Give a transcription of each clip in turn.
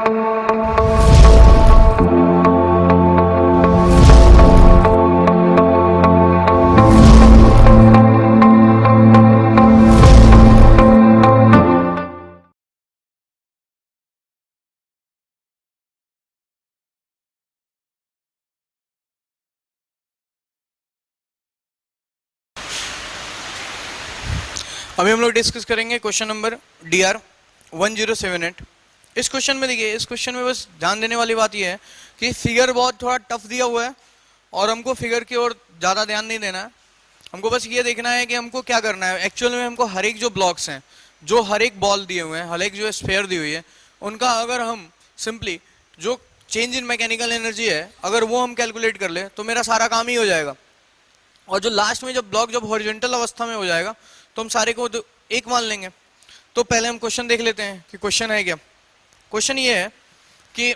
अभी हम लोग डिस्कस करेंगे क्वेश्चन नंबर DR 1078। इस क्वेश्चन में देखिए, इस क्वेश्चन में बस ध्यान देने वाली बात यह है कि फिगर बहुत थोड़ा टफ दिया हुआ है और हमको फिगर की ओर ज़्यादा ध्यान नहीं देना है। हमको बस ये देखना है कि हमको क्या करना है। एक्चुअल में हमको हर एक जो ब्लॉक्स हैं, जो हर एक बॉल दिए हुए हैं, हर एक जो स्फीयर दी हुई है, उनका अगर हम सिंपली जो चेंज इन मैकेनिकल एनर्जी है अगर वो हम कैलकुलेट कर ले तो मेरा सारा काम ही हो जाएगा। और जो लास्ट में जब ब्लॉक जब हॉरिजॉन्टल अवस्था में हो जाएगा तो हम सारे को एक मान लेंगे। तो पहले हम क्वेश्चन देख लेते हैं कि क्वेश्चन है क्या। क्वेश्चन ये है कि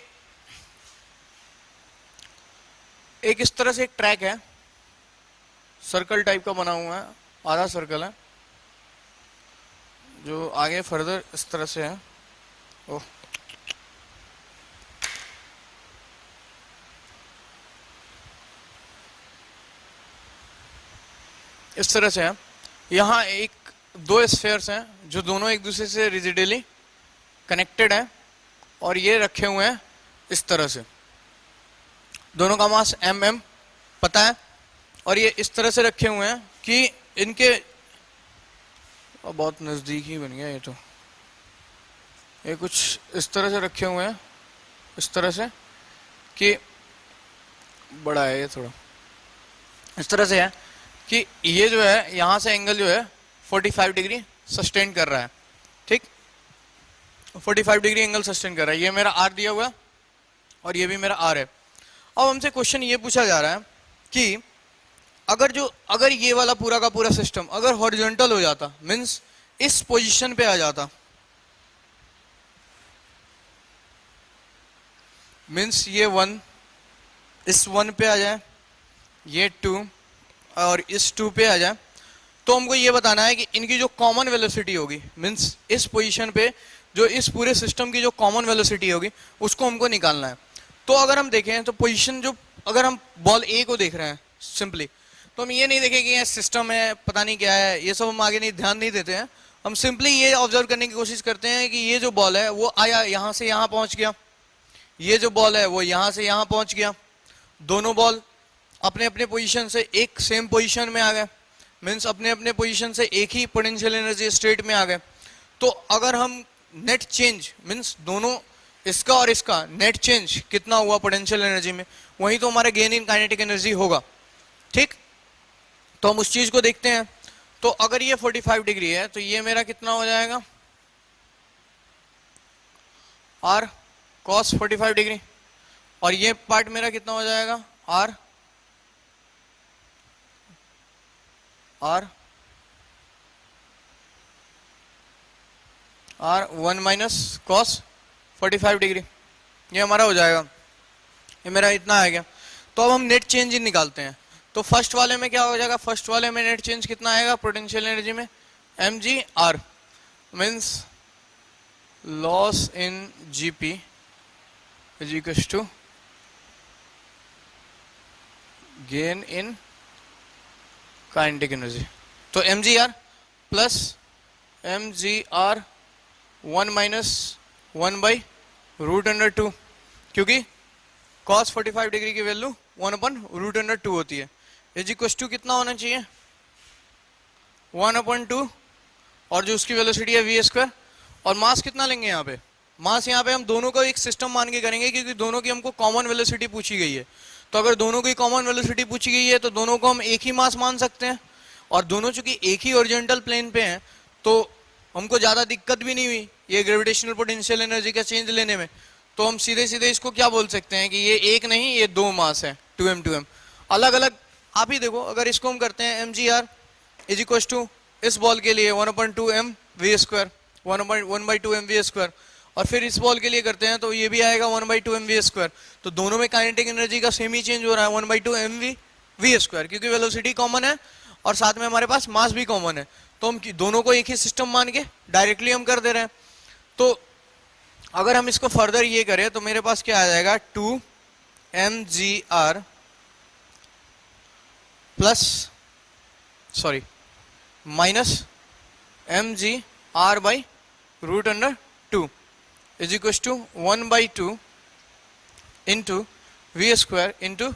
एक इस तरह से एक ट्रैक है, सर्कल टाइप का बना हुआ है, आधा सर्कल है जो आगे फर्दर इस तरह से है। ओह, इस तरह से है। यहाँ एक दो स्फीयर्स हैं जो दोनों एक दूसरे से रिजिडली कनेक्टेड हैं और ये रखे हुए हैं इस तरह से। दोनों का मास mm पता है और ये इस तरह से रखे हुए हैं कि इनके बहुत नज़दीक ही बन गया ये तो। ये कुछ इस तरह से रखे हुए हैं, इस तरह से कि बड़ा है ये थोड़ा, इस तरह से है कि ये जो है यहाँ से एंगल जो है 45 डिग्री सस्टेन कर रहा है। ठीक, 45 डिग्री एंगल सस्टेन कर रहा है। ये मेरा R दिया हुआ है और ये भी मेरा R है। अब हमसे क्वेश्चन ये पूछा जा रहा है कि अगर ये वाला पूरा का पूरा सिस्टम अगर हॉरिजॉन्टल हो जाता, मींस इस पोजीशन पे आ जाता, मींस ये 1 इस 1 पे आ जाए, ये 2 और इस 2 पे आ जाए, तो हमको ये बताना है कि इनकी जो कॉमन वेलोसिटी होगी, मींस इस पोजीशन पे जो इस पूरे सिस्टम की जो कॉमन वेलोसिटी होगी उसको हमको निकालना है। तो अगर हम देखें तो पोजीशन जो अगर हम बॉल ए को देख रहे हैं सिंपली, तो हम ये नहीं देखें कि ये सिस्टम है पता नहीं क्या है, ये सब हम आगे नहीं ध्यान नहीं देते हैं। हम सिंपली ये ऑब्जर्व करने की कोशिश करते हैं कि ये जो बॉल है वो आया यहाँ से यहाँ पहुँच गया, ये जो बॉल है वो यहाँ से यहाँ पहुँच गया, दोनों बॉल अपने अपने पोजीशन से एक सेम पोजीशन में आ गए, मीन्स अपने अपने पोजीशन से एक ही पोटेंशियल एनर्जी स्टेट में आ गए। तो अगर हम नेट चेंज मीन्स दोनों इसका और इसका नेट चेंज कितना हुआ पोटेंशियल एनर्जी में, वही तो हमारा गेन इन काइनेटिक एनर्जी होगा। ठीक, तो हम उस चीज को देखते हैं। तो अगर ये 45 डिग्री है तो ये मेरा कितना हो जाएगा R cos 45 डिग्री, और ये पार्ट मेरा कितना हो जाएगा R 1 माइनस cos 45 डिग्री, ये हमारा हो जाएगा। ये मेरा इतना आ गया। तो अब हम नेट चेंज ही निकालते हैं। तो फर्स्ट वाले में क्या हो जाएगा, फर्स्ट वाले में नेट चेंज कितना आएगा पोटेंशियल एनर्जी में, mgr means loss in gp is equal to gain in kinetic energy. तो mgr plus mgr 1 minus 1 by √2, क्योंकि cos 45 डिग्री की वैल्यू 1/√2 होती है। इज इक्वल टू कितना होना चाहिए 1/2, और जो उसकी वेलोसिटी है v²। और मास कितना लेंगे यहाँ पे, मास यहाँ पे हम दोनों को एक सिस्टम मान के करेंगे क्योंकि दोनों की हमको कॉमन वेलोसिटी पूछी गई है। तो अगर दोनों की कॉमन वेलोसिटी पूछी गई है तो दोनों को हम एक ही मास मान सकते हैं, और दोनों चूंकि एक ही ओरिजेंटल प्लेन पे हैं तो हमको ज़्यादा दिक्कत भी नहीं हुई ये ग्रेविटेशनल पोटेंशियल एनर्जी का चेंज लेने में। तो हम सीधे सीधे इसको क्या बोल सकते हैं कि ये एक नहीं ये दो मास है 2m अलग अलग। आप ही देखो, अगर इसको हम करते हैं mgr इज इक्वल टू इस बॉल के लिए 1/2m v², 1/2m v², और फिर इस बॉल के लिए करते हैं तो ये भी आएगा 1/2m v²। तो दोनों में काइनेटिक एनर्जी का सेम ही चेंज हो रहा है 1/2m v², क्योंकि वेलोसिटी कॉमन है और साथ में हमारे पास मास भी कॉमन है। तो हम दोनों को एक ही सिस्टम मान के डायरेक्टली हम कर दे रहे हैं। तो अगर हम इसको फर्दर ये करें तो मेरे पास क्या आ जाएगा 2mgr plus sorry minus mgr by root under 2 is equal to 1/2 into v square into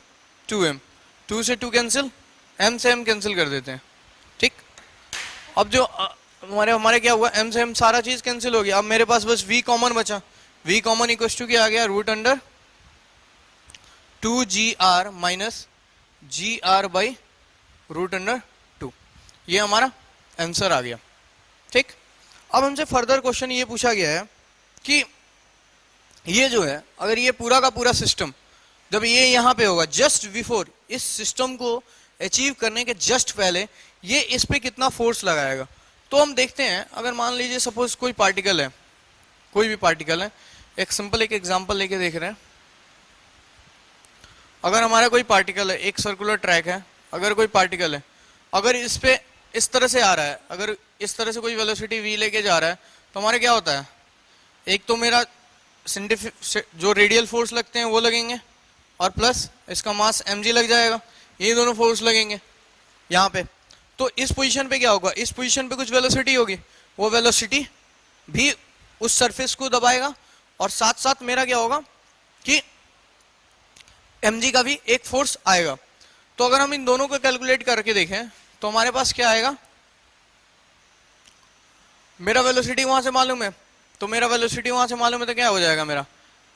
2m। 2 से 2 कैंसिल, m से m कैंसिल कर देते हैं, ठीक। अब जो हमारे क्या हुआ, m से m सारा चीज कैंसिल हो गया। अब मेरे पास बस v कॉमन बचा। v कॉमन इक्व टू क्या आ गया, root under 2gr minus gr by root under 2। ये हमारा आंसर आ गया, ठीक। अब हमसे फर्दर क्वेश्चन ये पूछा गया है कि ये जो है, अगर ये पूरा का पूरा सिस्टम जब ये यहाँ पे होगा, जस्ट बिफोर, इस सिस्टम को अचीव करने के जस्ट पहले ये इस पे कितना फोर्स लगाएगा। तो हम देखते हैं, अगर मान लीजिए सपोज कोई पार्टिकल है, कोई भी पार्टिकल है, एक सिंपल एक एग्जांपल लेके देख रहे हैं। अगर हमारा कोई पार्टिकल है, एक सर्कुलर ट्रैक है, अगर कोई पार्टिकल है, अगर इस पे इस तरह से आ रहा है, अगर इस तरह से कोई वेलोसिटी v लेके जा रहा है, तो हमारे क्या होता है, एक तो मेरा जो रेडियल फोर्स लगते हैं वो लगेंगे, और प्लस इसका मास mg लग जाएगा, ये दोनों फोर्स लगेंगे यहाँ पे। तो इस पोजीशन पे क्या होगा, इस पोजीशन पे कुछ वेलोसिटी होगी, वो वेलोसिटी भी उस सरफेस को दबाएगा, और साथ साथ मेरा क्या होगा कि mg का भी एक फोर्स आएगा। तो अगर हम इन दोनों को कैलकुलेट करके देखें तो हमारे पास क्या आएगा, मेरा वेलोसिटी वहां से मालूम है, तो मेरा वेलोसिटी वहां से मालूम है, तो क्या हो जाएगा मेरा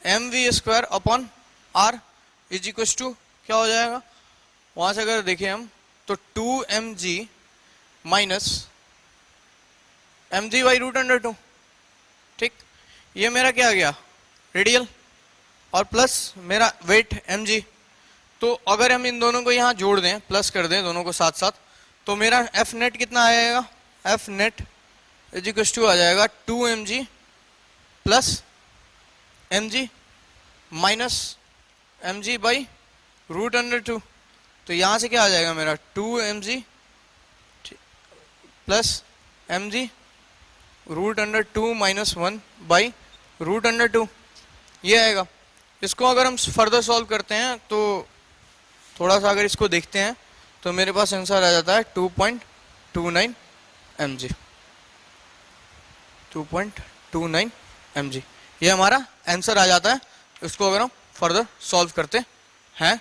mv square upon r is equal to क्या हो जाएगा, वहां से अगर देखें हम तो 2mg minus mg by root under 2, ठीक। ये मेरा क्या आ गया, रेडियल, और प्लस मेरा वेट mg। तो अगर हम इन दोनों को यहाँ जोड़ दें, प्लस कर दें दोनों को साथ साथ, तो मेरा एफ नेट कितना आएगा, F net is equal to आ जाएगा 2mg plus mg minus mg by root under 2। तो यहाँ से क्या आ जाएगा मेरा 2mg plus mg root under 2 minus 1 by root under 2, ये आएगा। इसको अगर हम फर्दर सॉल्व करते हैं तो थोड़ा सा अगर इसको देखते हैं तो मेरे पास आंसर आ जाता है 2.29 mg, 2.29 mg, ये हमारा आंसर आ जाता है। इसको अगर हम फर्दर सॉल्व करते हैं